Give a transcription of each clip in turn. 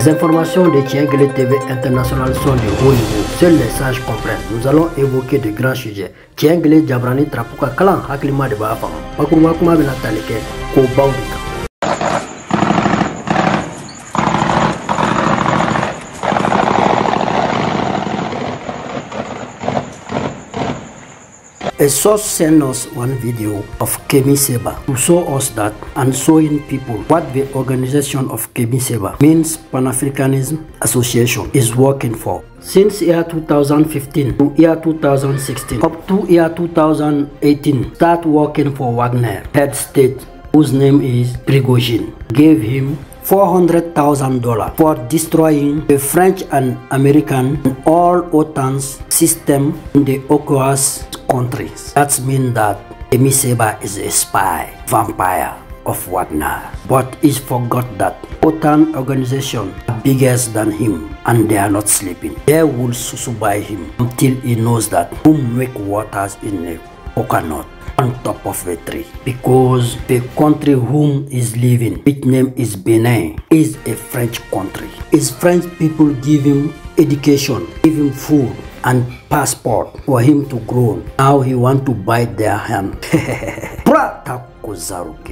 Les informations de Tienguele TV International sont de haut niveau. Seuls les sages comprennent. Nous allons évoquer de grands sujets. Tienguele Jabrani Trapuka Kalan Haklima de Bafa. Pakuruma Kuma Benataleke Ko Baudika. A source sent us one video of Kemi Seba to show us that and showing people what the organization of Kemi Seba means Pan-Africanism Association is working for. Since year 2015 to year 2016 up to year 2018, start working for Wagner. Head state, whose name is Prigozhin, gave him $400,000 for destroying the French and American and all OTAN's system in the ECOWAS countries. That means that Kemi Seba is a spy, vampire of Wagner. But he forgot that OTAN organization are bigger than him and they are not sleeping. They will susubay him until he knows that whom make waters in a coconut on top of a tree, because the country whom is living, its name is Benin, is a French country. His French people give him education, give him food and passport for him to grow. Now he want to bite their hand.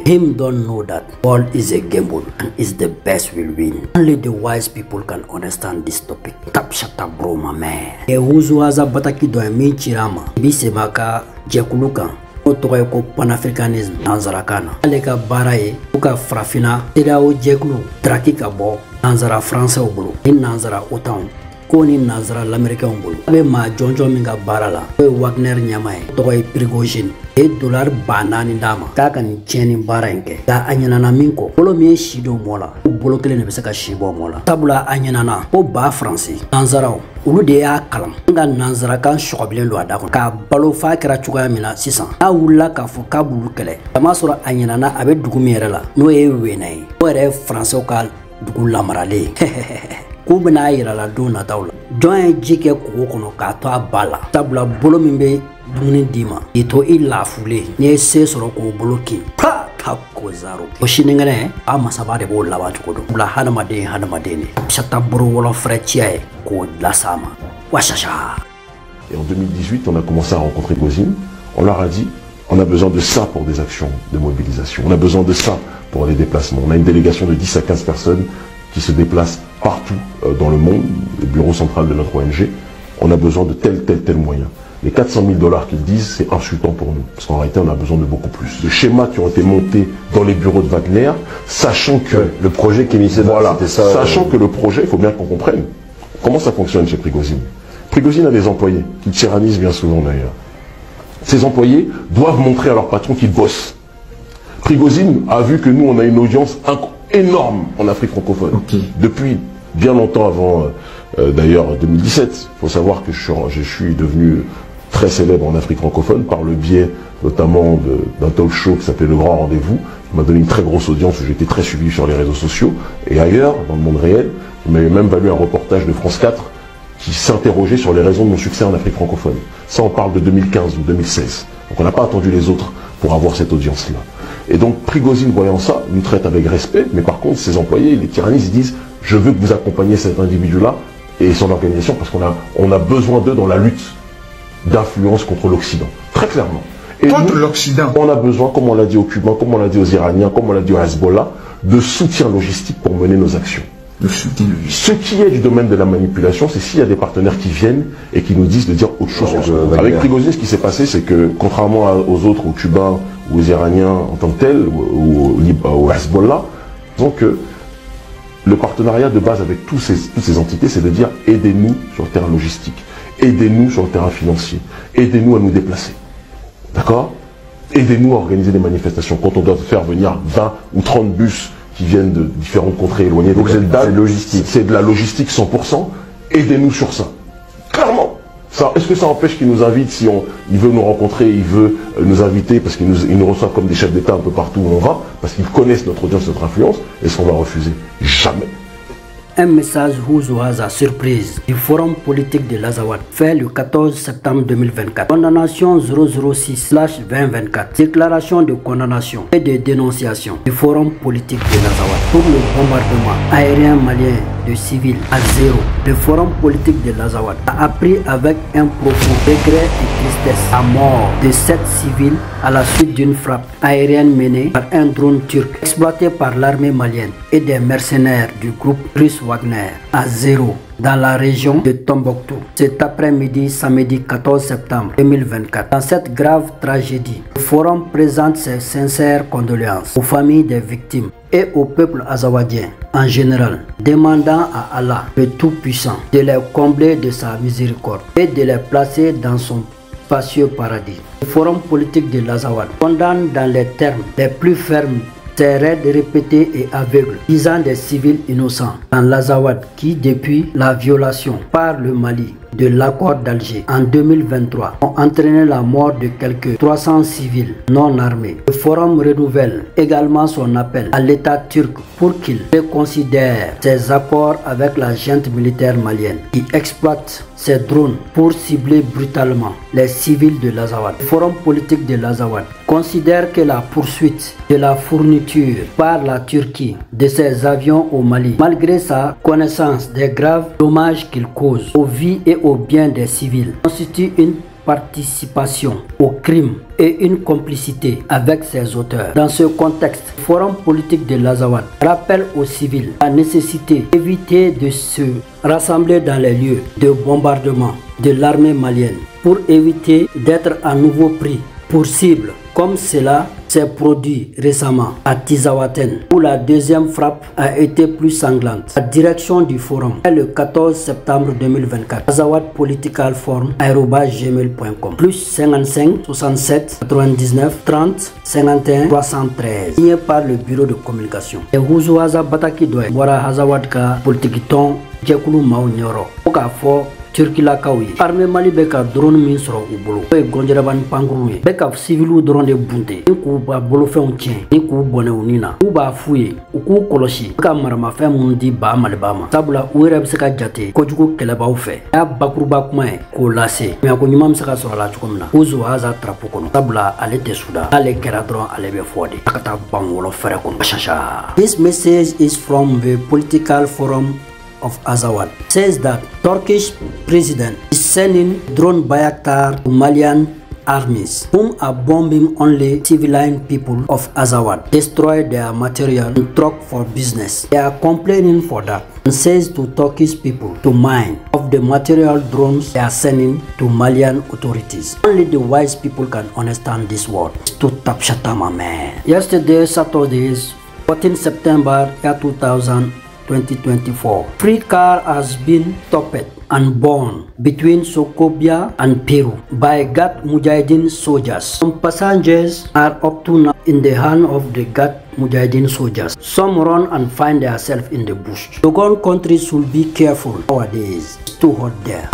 Him don't know that ball is a gamble and is the best will win. Only the wise people can understand this topic. Tap shata bro my man. E huzuaza bataki do mi chirama. Bisebaka jekulukan. Otoye ko Pan-Africanisme nanzarakana. Aleka baraye uka frafina teda o jekulu draki ka bo nanzara français obulu. Ni nanzara otan ko ni nanzara l'américain obulu. Abe ma jonjo minga barala. O Wagner nyamae toye Prigozhin. $1 banani dama kaka ni cheni barenke ga anyanana minko polo mi shido mola bolo kele ne besaka shibo mola tabula anyanana o ba français nanzarao ulu de ya kalam nga nanzara kan shokoblen lo adako ka balo fa kira chuga mina sisan a wula ka fo ka bulu kele kama sura anyanana abe dugu mere la no e wenai o re français ka dugu lamarale ko bena yira la dona tawla don jike ko kono ka to abala tabula bolo mimbe dumuni dima ito illa fule ne se soro ko bloki pa ko zaro o shinengane a masaba de bo lawa ko do la hanamade ne chata bro wala fretiae ko la sama washasha. Et en 2018, on a commencé à rencontrer Prigozhin. On leur a dit on a besoin de ça pour des actions de mobilisation. On a besoin de ça pour les déplacements. On a une délégation de 10 à 15 personnes qui se déplacent partout dans le monde, le bureau central de notre ONG. On a besoin de tel moyen. Les $400 000 qu'ils disent, c'est insultant pour nous. Parce qu'en réalité, on a besoin de beaucoup plus. Les schémas qui ont été montés dans les bureaux de Wagner, sachant que... le projet Kemi Seba, voilà, c'était ça. Sachant que le projet, il faut bien qu'on comprenne comment ça fonctionne chez Prigozhin. Prigozhin a des employés, qui tyrannisent bien souvent d'ailleurs. Ces employés doivent montrer à leur patron qu'ils bossent. Prigozhin a vu que nous, on a une audience énorme en Afrique francophone. Depuis bien longtemps avant, d'ailleurs, 2017. Il faut savoir que je suis devenu très célèbre en Afrique francophone par le biais notamment d'un talk show qui s'appelait Le Grand Rendez-vous, qui m'a donné une très grosse audience où j'étais très suivi sur les réseaux sociaux et ailleurs, dans le monde réel. Il m'avait même valu un reportage de France 4 qui s'interrogeait sur les raisons de mon succès en Afrique francophone. Ça, on parle de 2015 ou 2016. Donc on n'a pas attendu les autres pour avoir cette audience-là. Et donc Prigozhin, voyant ça, nous traite avec respect, mais par contre, ses employés, les tyrannistes, ils disent « Je veux que vous accompagniez cet individu-là et son organisation parce qu'on a besoin d'eux dans la lutte d'influence contre l'Occident. » Très clairement. Et contre l'Occident. On a besoin, comme on l'a dit aux Cubains, comme on l'a dit aux Iraniens, comme on l'a dit au Hezbollah, de soutien logistique pour mener nos actions. Le soutien logistique. Ce qui est du domaine de la manipulation, c'est s'il y a des partenaires qui viennent et qui nous disent de dire autre chose. Avec Prigozhin, ce qui s'est passé, c'est que contrairement aux autres, aux Cubains ou aux Iraniens en tant que tels, ou au Hezbollah, donc le partenariat de base avec toutes ces entités, c'est de dire aidez-nous sur le terrain logistique, aidez-nous sur le terrain financier, aidez-nous à nous déplacer. D'accord? Aidez-nous à organiser des manifestations. Quand on doit faire venir 20 ou 30 bus qui viennent de différentes contrées éloignées. Donc c'est logistique. C'est de la logistique 100%. Aidez-nous sur ça. Clairement. Est-ce que ça empêche qu'il nous invite si il veut nous rencontrer, il veut nous inviter parce qu'il nous reçoit comme des chefs d'État un peu partout où on va, parce qu'ils connaissent notre audience, notre influence? Est-ce qu'on va refuser? Jamais. Un message Houzoaza surprise du forum politique de l'Azawad fait le 14 septembre 2024. Condamnation 006/2024. Déclaration de condamnation et de dénonciation du forum politique de l'Azawad pour le bombardement aérien malien de civils à zéro. Le forum politique de l'Azawad a appris avec un profond regret et tristesse la mort de 7 civils à la suite d'une frappe aérienne menée par un drone turc exploité par l'armée malienne et des mercenaires du groupe russe Wagner à zéro dans la région de Tombouctou cet après-midi samedi 14 septembre 2024. Dans cette grave tragédie, le forum présente ses sincères condoléances aux familles des victimes et au peuple azawadien en général, demandant à Allah le Tout-Puissant de les combler de sa miséricorde et de les placer dans son spacieux paradis. Le forum politique de l'Azawad condamne dans les termes les plus fermes ces raids répétés et aveugles visant des civils innocents dans l'Azawad qui, depuis la violation par le Mali de l'accord d'Alger en 2023, ont entraîné la mort de quelques 300 civils non armés. Le forum renouvelle également son appel à l'État turc pour qu'il reconsidère ses accords avec la junte militaire malienne qui exploite ses drones pour cibler brutalement les civils de l'Azawad. Le forum politique de l'Azawad considère que la poursuite de la fourniture par la Turquie de ses avions au Mali, malgré sa connaissance des graves dommages qu'il cause aux vies et aux biens des civils, constitue une participation au crime et une complicité avec ses auteurs. Dans ce contexte, le forum politique de l'Azawad rappelle aux civils la nécessité d'éviter de se rassembler dans les lieux de bombardement de l'armée malienne pour éviter d'être à nouveau pris pour cible, comme cela s'est produit récemment à Tizawaten, où la deuxième frappe a été plus sanglante. La direction du forum est le 14 septembre 2024. Azawad Political Forum @gmail.com plus 55 67 99 30 51 313 signé par le bureau de communication. Et Houzoaza Bataki doit Wara Azawad ka politique ton Jekulu Mao Nyoro. Oka fo Turkilakaw ye armée Mali bɛ ka drone min sɔrɔ u bolo o ye gɔnjɛrɛbani pankuru ye bɛ ka civiliw dɔrɔn de bunte ni k'u ba bolofɛnw tiɲɛ ni k'u bɔnɛ u nin na u b'a f'u ye u k'u kɔlɔsi ka maramafɛn minnu di ba maliba ma sabula u yɛrɛ bɛ se ka jate kojugu kɛlɛbaw fɛ a y'a bakuruba kuma ye k'o lase mɛ ko ɲuman bɛ se ka sɔrɔ a la cogo min na Houzoaza trapo kɔnɔ sabula ale tɛ suda n'ale kɛra dɔrɔn ale bɛ fɔ de a ka taa ban wɔlɔ fɛrɛ kɔnɔ shasha. This message is from the political forum of Azawad says that Turkish president is sending drone Bayraktar to Malian armies whom are bombing only civilian people of Azawad, destroy their material and truck for business. They are complaining for that and says to Turkish people to mind of the material drones they are sending to Malian authorities. Only the wise people can understand this word. To Tapshatama man. Yesterday, Saturday, 14 September 2024. Free car has been stopped and born between Sokobia and Peru by Gat Mujahideen soldiers. Some passengers are up to now in the hand of the Gat Mujahideen soldiers. Some run and find themselves in the bush. Dogon countries should be careful nowadays. It's too hot there.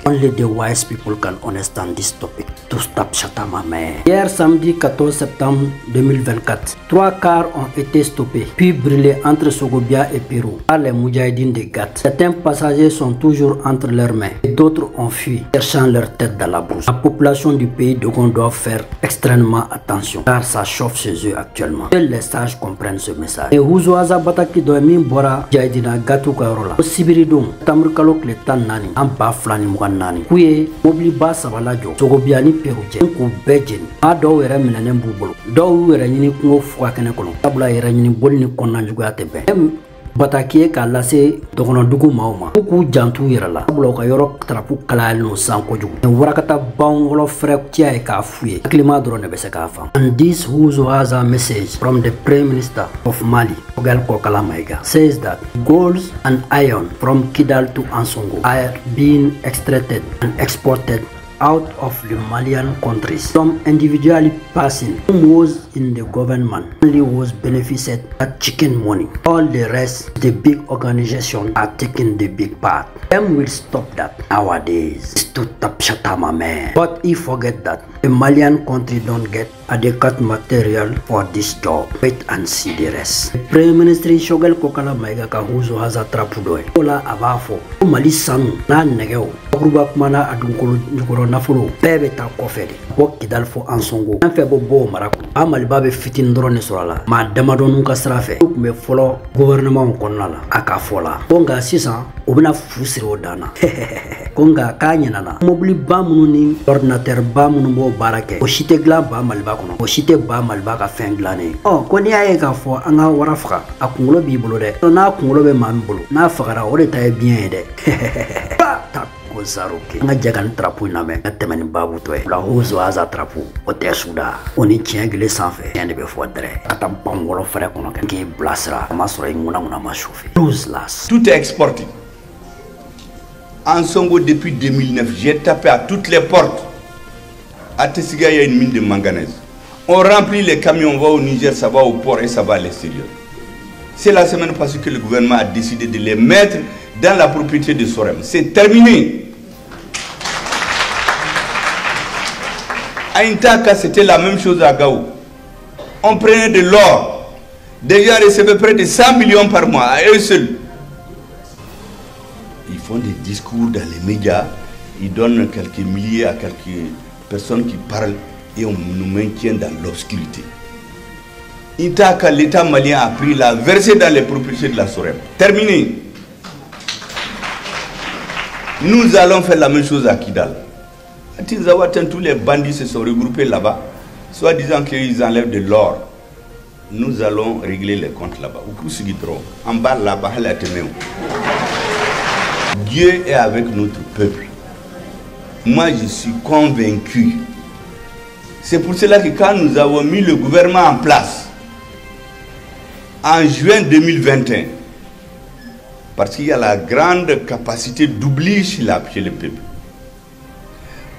Only the wise people can understand this topic. To stop Shatama man. Hier samedi 14 septembre 2024, 3 cars ont été stoppés puis brûlés entre Sogobia et Pérou par les Moudjahidines de Gat. Certains passagers sont toujours entre leurs mains et d'autres ont fui, cherchant leur tête dans la brousse. La population du pays Dogon doit faire extrêmement attention car ça chauffe chez eux actuellement. Seuls les sages comprennent ce message. Et Houzoaza Bataki doit min bora Jahidina Gatou Karola. Au Sibiridon, Tamurkalo Kletan Nani, Amba Flani Mouganani. Kouye, Mobli Ba Sabalajo, Sogobia ni Pérou, Jenkou Bejin, Ado Wera Milanem Boubolo, Do Wera Nini Kungo Fouakene Kolon, Tabla Era Nini Bolni Konanjuga Tebe. Bataki ka lase dogonodugu mauma ku jantu yirala bulo ka yoro trapu kala no sanko jugu warakata bangolo frektia e ka fuye klima drone be se ka fam. And this Houzoaza message from the Prime Minister of Mali Ogal Kokala Maiga says that gold and iron from Kidal to Ansongo are being extracted and exported out of the Malian countries. Some individually passing who was in the government only was benefited at chicken money. All the rest, the big organizations are taking the big part. Them will stop that nowadays. It's to Tapshatama man. But he forget that The Malian country don't get adequate material for this job. Wait and see the rest. The Prime Minister Shogel Kokala Maiga Kahuzo has a trapudoy. Ola Abafo, Mali Sanu, Na Negeo, Ruba Mana Adunkolo Nukoro Nafuro, Bebe Takofedi, Wokidal for Ansongo, Anfebo Bo Maraku, Amalibabe fitin drone solala, Madamadonunka Strafe, took me follow Gouvernement Konala, Akafola, Bonga Sisa, Ubina Fusiro Dana, Konga Kanyanana, Mobili Bamununi, Ordinateur Bamunubo Barake, Oshitegla Bamalbakono, Oshite Bamalbaka Fenglane. Oh, Konia Ega for Anga Warafra, a Kungo Bibolo de, na Kungo Mambulo, na Fagara, or it bien de. Zaroke nga jagan trapu na me temeni babu toy la hozo aza trapu o te suda oni tiengle sanfe ende be fodre atam pangolo frère kono ke blasra ma soro nguna ma chauffer lose. Tout est exporté. En Songo depuis 2009, j'ai tapé à toutes les portes. À Tessiga, il y a une mine de manganèse. On remplit les camions, on va au Niger, ça va au port et ça va à l'extérieur. C'est la semaine passée que le gouvernement a décidé de les mettre dans la propriété de Sorem. C'est terminé. À Intaka, c'était la même chose à Gao. On prenait de l'or. Des gens recevaient près de 100 millions par mois, à eux seuls. Ils font des discours dans les médias. Ils donnent quelques milliers à quelques personnes qui parlent et on nous maintient dans l'obscurité. Intaka, l'État malien a pris la versé dans les propriétés de la Sorem. Terminé. Nous allons faire la même chose à Kidal. À Tinzawaten, tous les bandits se sont regroupés là-bas, soit disant qu'ils enlèvent de l'or. Nous allons régler les comptes là-bas. En bas là-bas, Dieu est avec notre peuple. Moi, je suis convaincu. C'est pour cela que quand nous avons mis le gouvernement en place, en juin 2021, parce qu'il y a la grande capacité d'oubli chez le peuple.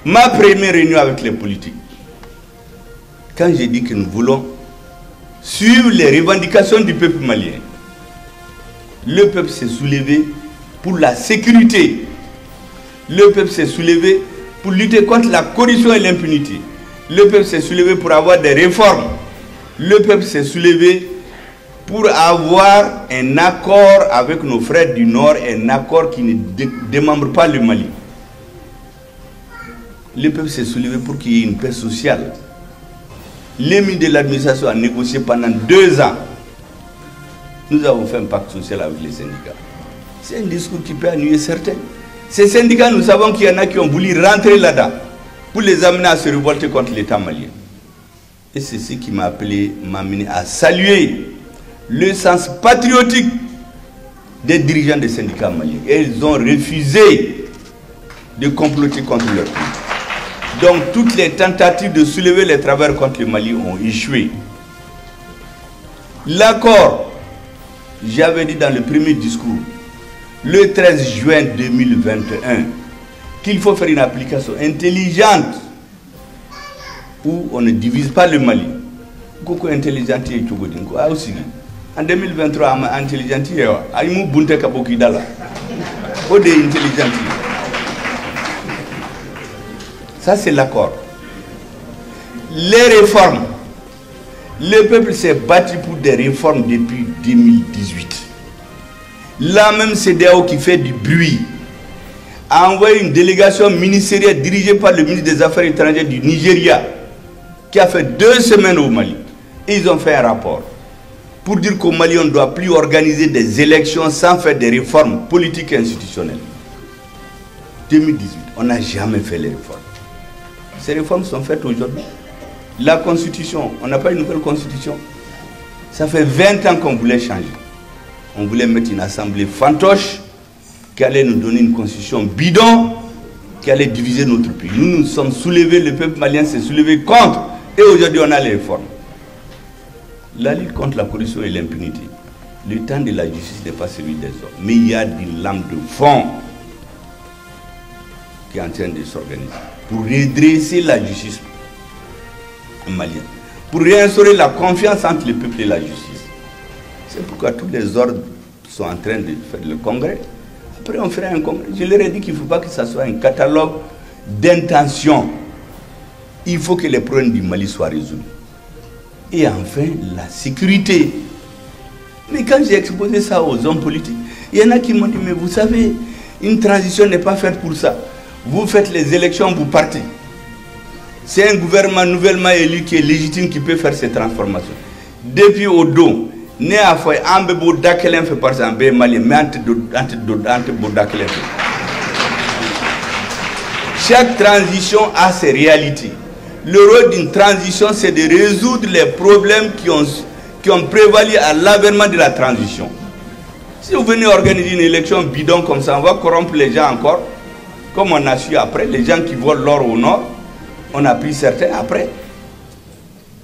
Ma première réunion avec les politiques, quand j'ai dit que nous voulons suivre les revendications du peuple malien, le peuple s'est soulevé pour la sécurité. Le peuple s'est soulevé pour lutter contre la corruption et l'impunité. Le peuple s'est soulevé pour avoir des réformes. Le peuple s'est soulevé pour avoir un accord avec nos frères du Nord, un accord qui ne démembre pas le Mali. Le peuple s'est soulevé pour qu'il y ait une paix sociale. L'émis de l'administration a négocié pendant 2 ans. Nous avons fait un pacte social avec les syndicats. C'est un discours qui peut ennuyer certains. Ces syndicats, nous savons qu'il y en a qui ont voulu rentrer là-dedans pour les amener à se révolter contre l'État malien. Et c'est ce qui m'a amené à saluer le sens patriotique des dirigeants des syndicats maliens. Et ils ont refusé de comploter contre leur pays. Donc toutes les tentatives de soulever les travailleurs contre le Mali ont échoué. L'accord, j'avais dit dans le premier discours, le 13 juin 2021, qu'il faut faire une application intelligente où on ne divise pas le Mali. En 2023, intelligent, ça c'est l'accord. Les réformes. Le peuple s'est battu pour des réformes depuis 2018. Là même CEDEAO qui fait du bruit a envoyé une délégation ministérielle dirigée par le ministre des Affaires étrangères du Nigeria qui a fait 2 semaines au Mali. Et ils ont fait un rapport pour dire qu'au Mali on ne doit plus organiser des élections sans faire des réformes politiques et institutionnelles. 2018, on n'a jamais fait les réformes. Ces réformes sont faites aujourd'hui. La constitution, on n'a pas une nouvelle constitution. Ça fait 20 ans qu'on voulait changer. On voulait mettre une assemblée fantoche qui allait nous donner une constitution bidon, qui allait diviser notre pays. Nous nous sommes soulevés, le peuple malien s'est soulevé contre, et aujourd'hui on a les réformes. La lutte contre la corruption et l'impunité, le temps de la justice n'est pas celui des hommes, mais il y a une lame de fond qui est en train de s'organiser pour redresser la justice malienne, pour réinstaurer la confiance entre le peuple et la justice. C'est pourquoi tous les ordres sont en train de faire le congrès. Après, on fera un congrès. Je leur ai dit qu'il ne faut pas que ce soit un catalogue d'intentions. Il faut que les problèmes du Mali soient résolus. Et enfin, la sécurité. Mais quand j'ai exposé ça aux hommes politiques, il y en a qui m'ont dit, mais vous savez, une transition n'est pas faite pour ça. Vous faites les élections, vous partez. C'est un gouvernement nouvellement élu qui est légitime qui peut faire ces transformations. Depuis au dos, né à Foy, Ambebo Dakelen fait partie en Mali, mais Antebo Dakelen. Chaque transition a ses réalités. Le rôle d'une transition, c'est de résoudre les problèmes qui ont prévalu à l'avènement de la transition. Si vous venez organiser une élection bidon comme ça, on va corrompre les gens encore, comme on a su après, les gens qui volent l'or au nord, on a pris certains après.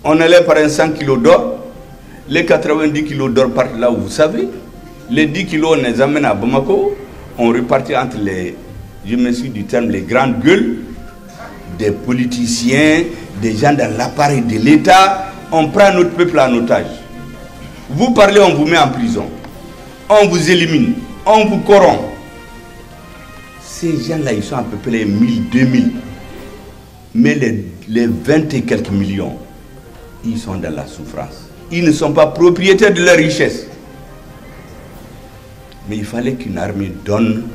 On allait par un 100 kilos d'or, les 90 kilos d'or partent là où vous savez, les 10 kilos on les amène à Bamako, on repartit entre les, je me suis du terme, les grandes gueules, des politiciens, des gens dans l'appareil de l'État, on prend notre peuple en otage. Vous parlez, on vous met en prison, on vous élimine, on vous corrompt. Ces gens-là, ils sont à peu près 1000, 2000. Mais les 20 et quelques millions, ils sont dans la souffrance. Ils ne sont pas propriétaires de leur richesse. Mais il fallait qu'une armée donne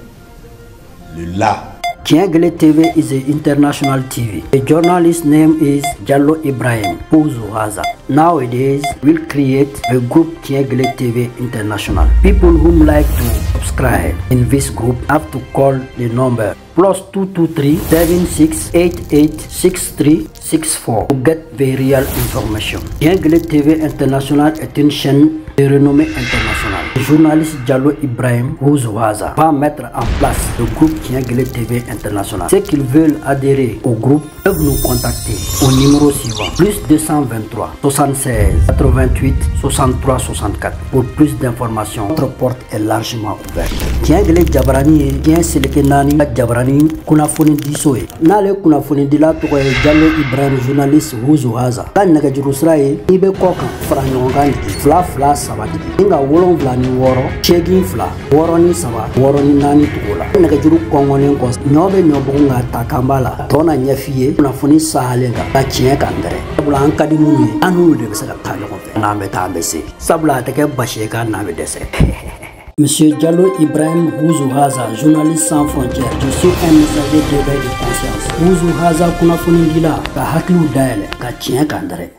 le là. Tiengle TV is an international TV. The journalist's name is Jallo Ibrahim Ouzuhaza. Nowadays, we'll create a group Tiengle TV International. People who like to subscribe in this group have to call the number +223 76886364 to get the real information. Tiengle TV International est une chaîne de renommée internationale. Le journaliste Jallo Ibrahim Ouzuhaza va mettre en place le groupe Tiengle TV International. Ceux qui veulent adhérer au groupe peuvent nous contacter au numéro suivant +223 76 88 63 64 pour plus d'informations. Notre porte est largement ouverte. Tiengle Jabrani tien Selekenani Jabrani Kunafoni Disoe. Nale Kunafoni Dila Toye Jallo Ibrahim journaliste Ouzuhaza. Kan Nagajurusrae Ibe Kokan Franyongan Fla Sabati. Inga wolon vlani woro chegin fla woro ni saba woro ni nani tugola naga juru kongone ko nyobe nyobunga takambala tona nyafiye na funi sahalenga ta chien kandere bula an kadi muni anu de besa ta ko fe na be ta bese sabla ta ke bashe ka na be dese. Monsieur Jallo Ibrahim Ouzuhaza, journaliste sans frontières, je suis un messager d'éveil de conscience. Ouzuhaza kuna funi dila ka haklu daele ka chien kandere.